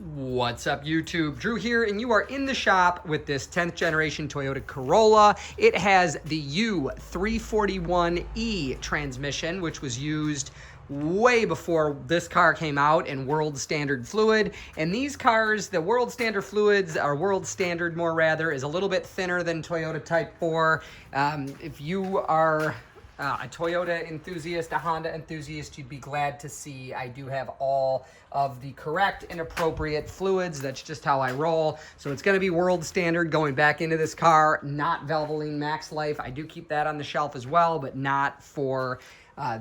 What's up, YouTube? Drew here, and you are in the shop with this 10th generation Toyota Corolla. It has the U341E transmission, which was used way before this car came out, and world standard fluid. And these cars, the world standard fluids, or world standard more rather, is a little bit thinner than Toyota Type 4. If you are a Toyota enthusiast, a Honda enthusiast, you'd be glad to see I do have all of the correct and appropriate fluids. That's just how I roll. So it's going to be world standard going back into this car, not Valvoline Max Life. I do keep that on the shelf as well, but not for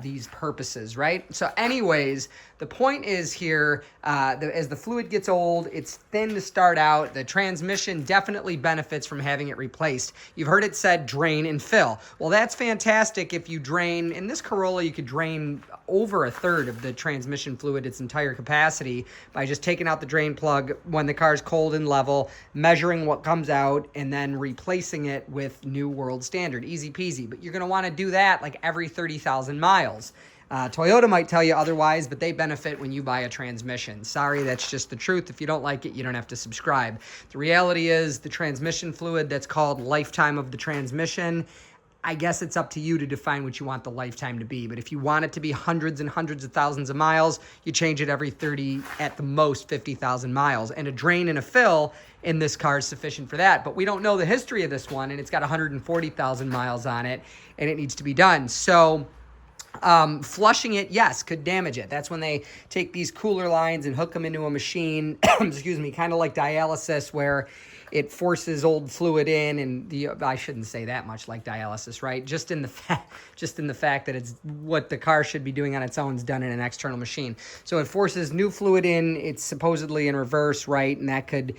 these purposes, right? So anyways, the point is here, as the fluid gets old, it's thin to start out. The transmission definitely benefits from having it replaced. You've heard it said drain and fill. Well, that's fantastic if you drain. In this Corolla, you could drain over a third of the transmission fluid, its entire capacity, by just taking out the drain plug when the car's cold and level, measuring what comes out, and then replacing it with new world standard. Easy peasy. But you're going to want to do that like every 30,000 miles. Toyota might tell you otherwise, but they benefit when you buy a transmission. Sorry, that's just the truth. If you don't like it, you don't have to subscribe. The reality is the transmission fluid, that's called lifetime of the transmission. I guess it's up to you to define what you want the lifetime to be. But if you want it to be hundreds and hundreds of thousands of miles, you change it every 30, at the most 50,000 miles. And a drain and a fill in this car is sufficient for that. But we don't know the history of this one, and it's got 140,000 miles on it, and it needs to be done. So flushing it, yes, could damage it. That's when they take these cooler lines and hook them into a machine, excuse me, kind of like dialysis, where it forces old fluid in, and I shouldn't say that much like dialysis, right? Just in the fact that it's what the car should be doing on its own is done in an external machine. So it forces new fluid in. It's supposedly in reverse, right? And that could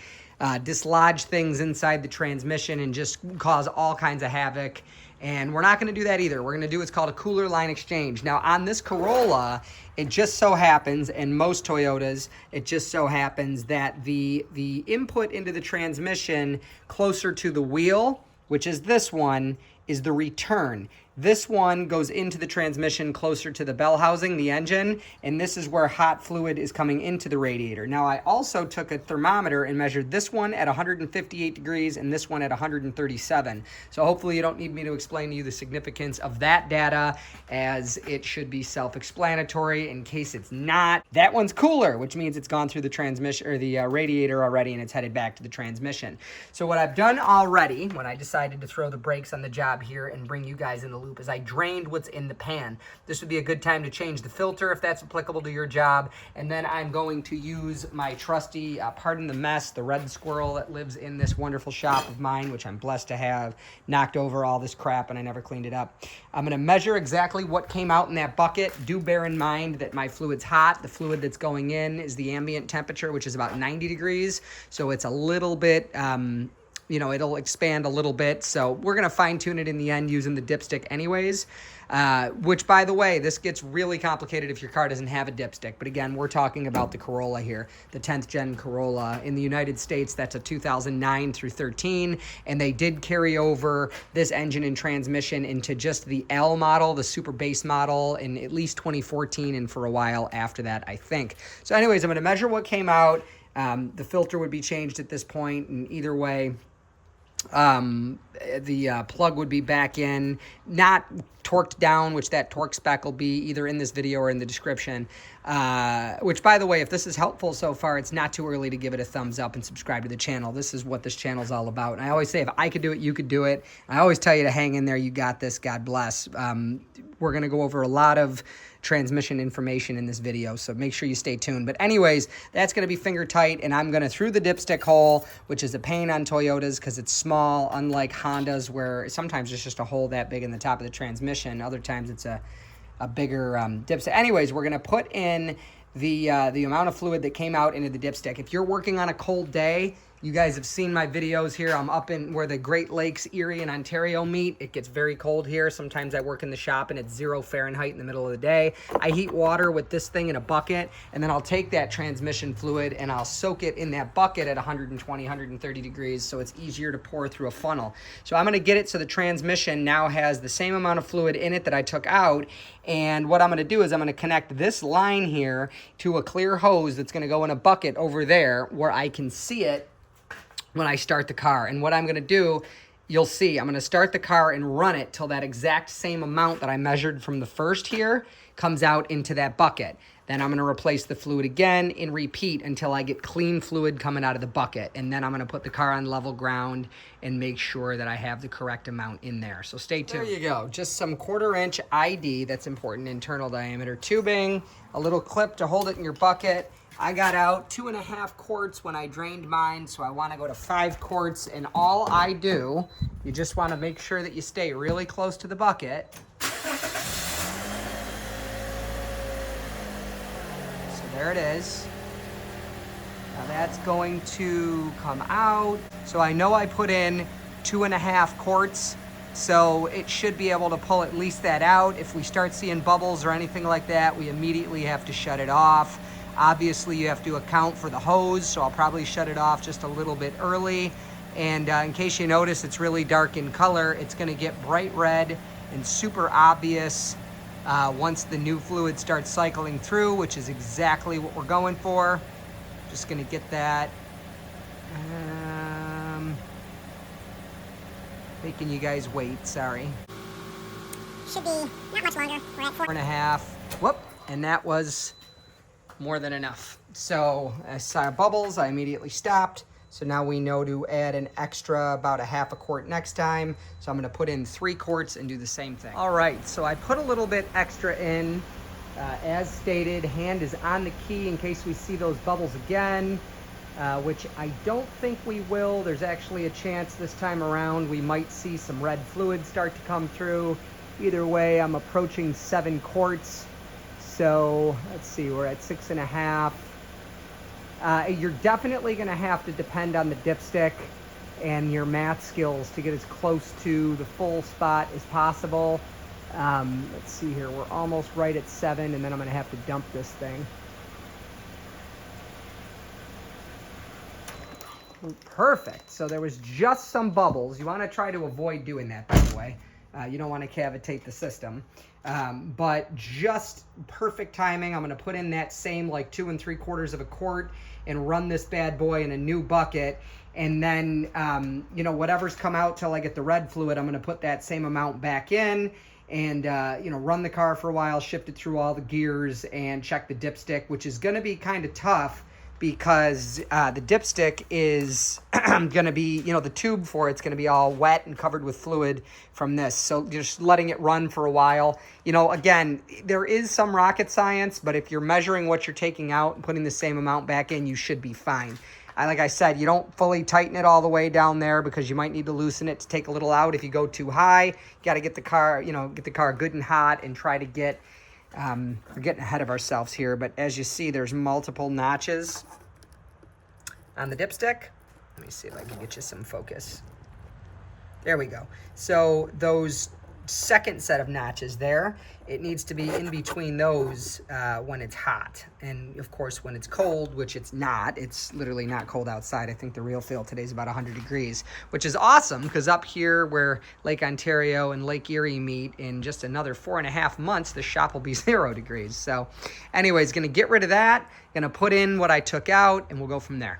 dislodge things inside the transmission and just cause all kinds of havoc. And we're not going to do that either. We're going to do what's called a cooler line exchange. Now, on this Corolla, it just so happens, and most Toyotas, it just so happens that the input into the transmission closer to the wheel, which is this one, is the return. This one goes into the transmission closer to the bell housing, the engine, and this is where hot fluid is coming into the radiator. Now, I also took a thermometer and measured this one at 158 degrees and this one at 137. So hopefully you don't need me to explain to you the significance of that data, as it should be self-explanatory. In case it's not, that one's cooler, which means it's gone through the transmission or the radiator already, and it's headed back to the transmission. So what I've done already, when I decided to throw the brakes on the job here and bring you guys in the loop, is I drained what's in the pan. This would be a good time to change the filter if that's applicable to your job. And then I'm going to use my trusty, pardon the mess, the red squirrel that lives in this wonderful shop of mine, which I'm blessed to have, knocked over all this crap and I never cleaned it up. I'm going to measure exactly what came out in that bucket. Do bear in mind that my fluid's hot. The fluid that's going in is the ambient temperature, which is about 90 degrees. So it's a little bit it'll expand a little bit. So we're going to fine tune it in the end using the dipstick anyways, which, by the way, this gets really complicated if your car doesn't have a dipstick. But again, we're talking about the Corolla here, the 10th gen Corolla. In the United States, that's a 2009 through 13. And they did carry over this engine and transmission into just the L model, the super base model, in at least 2014 and for a while after that, I think. So anyways, I'm going to measure what came out. The filter would be changed at this point, and either way, the plug would be back in, not torqued down, which that torque spec will be either in this video or in the description, which, by the way, if this is helpful so far, it's not too early to give it a thumbs up and subscribe to the channel. This is what this channel is all about. And I always say, if I could do it, you could do it. I always tell you to hang in there. You got this. God bless. We're going to go over a lot of transmission information in this video, so make sure you stay tuned. But anyways, that's going to be finger tight, and I'm going to through the dipstick hole, which is a pain on Toyotas because it's small, unlike Hondas, where sometimes it's just a hole that big in the top of the transmission. Other times it's a bigger dipstick. Anyways, we're going to put in the amount of fluid that came out into the dipstick. If you're working on a cold day, You guys have seen my videos here. I'm up in where the Great Lakes, Erie, and Ontario meet. It gets very cold here. Sometimes I work in the shop and it's 0 Fahrenheit in the middle of the day. I heat water with this thing in a bucket, and then I'll take that transmission fluid and I'll soak it in that bucket at 120, 130 degrees so it's easier to pour through a funnel. So I'm gonna get it so the transmission now has the same amount of fluid in it that I took out, and what I'm gonna do is I'm gonna connect this line here to a clear hose that's gonna go in a bucket over there where I can see it when I start the car. And what I'm gonna do, you'll see, I'm gonna start the car and run it till that exact same amount that I measured from the first here comes out into that bucket. Then I'm gonna replace the fluid again and repeat until I get clean fluid coming out of the bucket. And then I'm gonna put the car on level ground and make sure that I have the correct amount in there. So stay tuned. There you go, just some 1/4 inch ID, that's important, internal diameter tubing, a little clip to hold it in your bucket. I got out 2.5 quarts when I drained mine, so I want to go to 5 quarts. And all I do, you just want to make sure that you stay really close to the bucket. So there it is. Now that's going to come out. So I know I put in 2.5 quarts, so it should be able to pull at least that out. If we start seeing bubbles or anything like that, we immediately have to shut it off. Obviously, you have to account for the hose, so I'll probably shut it off just a little bit early. And in case you notice, it's really dark in color. It's gonna get bright red and super obvious once the new fluid starts cycling through, which is exactly what we're going for. Just gonna get that. Making you guys wait, sorry. Should be not much longer. We're at 4.5. Whoop, and that was more than enough. So I saw bubbles, I immediately stopped. So now we know to add an extra about 1/2 quart next time. So I'm gonna put in 3 quarts and do the same thing. All right, so I put a little bit extra in. As stated, hand is on the key in case we see those bubbles again, which I don't think we will. There's actually a chance this time around we might see some red fluid start to come through. Either way, I'm approaching 7 quarts. So let's see, we're at 6.5. You're definitely gonna have to depend on the dipstick and your math skills to get as close to the full spot as possible. Let's see here, we're almost right at 7, and then I'm gonna have to dump this thing. Perfect, so there was just some bubbles. You wanna try to avoid doing that, by the way. You don't wanna cavitate the system. But just perfect timing. I'm gonna put in that same like 2 3/4 quart and run this bad boy in a new bucket. And then, you know, whatever's come out till I get the red fluid, I'm gonna put that same amount back in and, you know, run the car for a while, shift it through all the gears and check the dipstick, which is gonna be kind of tough because the dipstick is gonna be, you know, the tube for it's gonna be all wet and covered with fluid from this. So just letting it run for a while. You know, again, there is some rocket science, but if you're measuring what you're taking out and putting the same amount back in, you should be fine. Like I said, you don't fully tighten it all the way down there because you might need to loosen it to take a little out. If you go too high, you got to get the car, you know, get the car good and hot and try to get, we're getting ahead of ourselves here, but as you see, there's multiple notches on the dipstick. Let me see if I can get you some focus. There we go. So those second set of notches there, it needs to be in between those when it's hot. And of course, when it's cold, which it's not, it's literally not cold outside. I think the real feel today is about 100 degrees, which is awesome because up here where Lake Ontario and Lake Erie meet, in just another 4.5 months, the shop will be 0 degrees. So anyways, gonna get rid of that, gonna put in what I took out, and we'll go from there.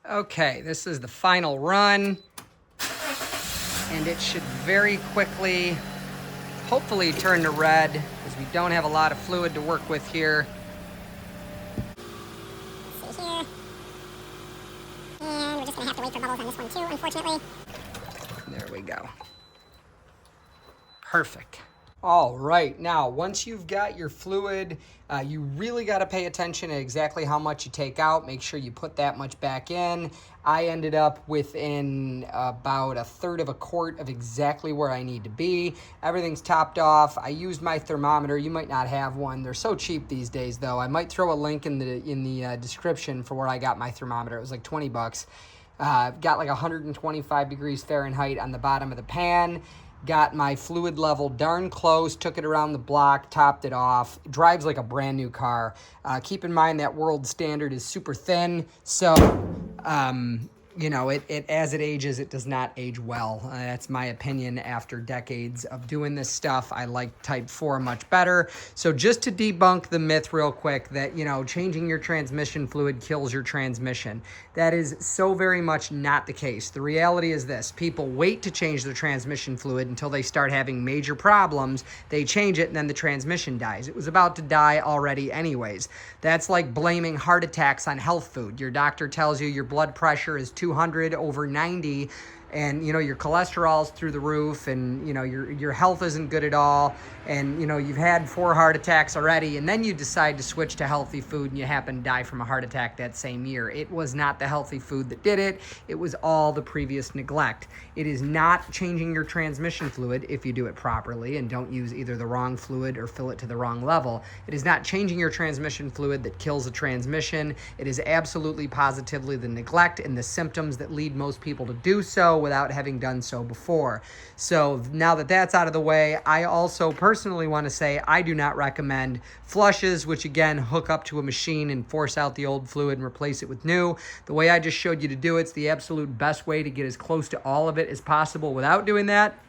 Okay, this is the final run, and it should very quickly, hopefully, turn to red, because we don't have a lot of fluid to work with here. Let's see here. And we're just gonna have to wait for bubbles on this one too, unfortunately. There we go. Perfect. All right, now once you've got your fluid, you really got to pay attention to exactly how much you take out. Make sure you put that much back in. I ended up within about 1/3 quart of exactly where I need to be. Everything's topped off. I used my thermometer. You might not have one. They're so cheap these days, though. I might throw a link in the description for where I got my thermometer. It was like 20 bucks. Got like 125 degrees Fahrenheit on the bottom of the pan. Got my fluid level darn close, took it around the block, topped it off. Drives like a brand new car. Keep in mind that world standard is super thin, so you know, it as it ages, it does not age well. That's my opinion after decades of doing this stuff. I like Type 4 much better. So just to debunk the myth real quick that, you know, changing your transmission fluid kills your transmission. That is so very much not the case. The reality is this. People wait to change their transmission fluid until they start having major problems. They change it and then the transmission dies. It was about to die already anyways. That's like blaming heart attacks on health food. Your doctor tells you your blood pressure is 200 over 90 and, you know, your cholesterol's through the roof and, you know, your health isn't good at all and, you know, you've had 4 heart attacks already and then you decide to switch to healthy food and you happen to die from a heart attack that same year. It was not the healthy food that did it. It was all the previous neglect. It is not changing your transmission fluid if you do it properly and don't use either the wrong fluid or fill it to the wrong level. It is not changing your transmission fluid that kills the transmission. It is absolutely positively the neglect and the symptoms that lead most people to do so without having done so before. So now that that's out of the way, I also personally want to say I do not recommend flushes, which again hook up to a machine and force out the old fluid and replace it with new. The way I just showed you to do it's the absolute best way to get as close to all of it as possible without doing that.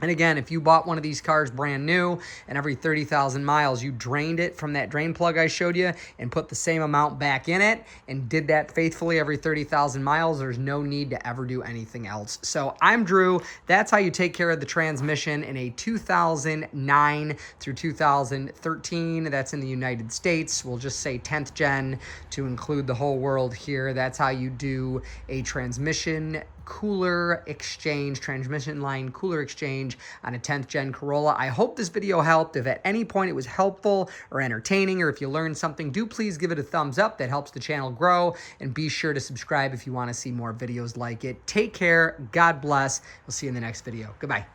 And again, if you bought one of these cars brand new and every 30,000 miles you drained it from that drain plug I showed you and put the same amount back in it and did that faithfully every 30,000 miles, there's no need to ever do anything else. So I'm Drew. That's how you take care of the transmission in a 2009 through 2013. That's in the United States. We'll just say 10th gen to include the whole world here. That's how you do a transmission line cooler exchange on a 10th gen Corolla. I hope this video helped. If at any point it was helpful or entertaining, or if you learned something, do please give it a thumbs up. That helps the channel grow, and be sure to subscribe if you want to see more videos like it. Take care. God bless. We'll see you in the next video. Goodbye.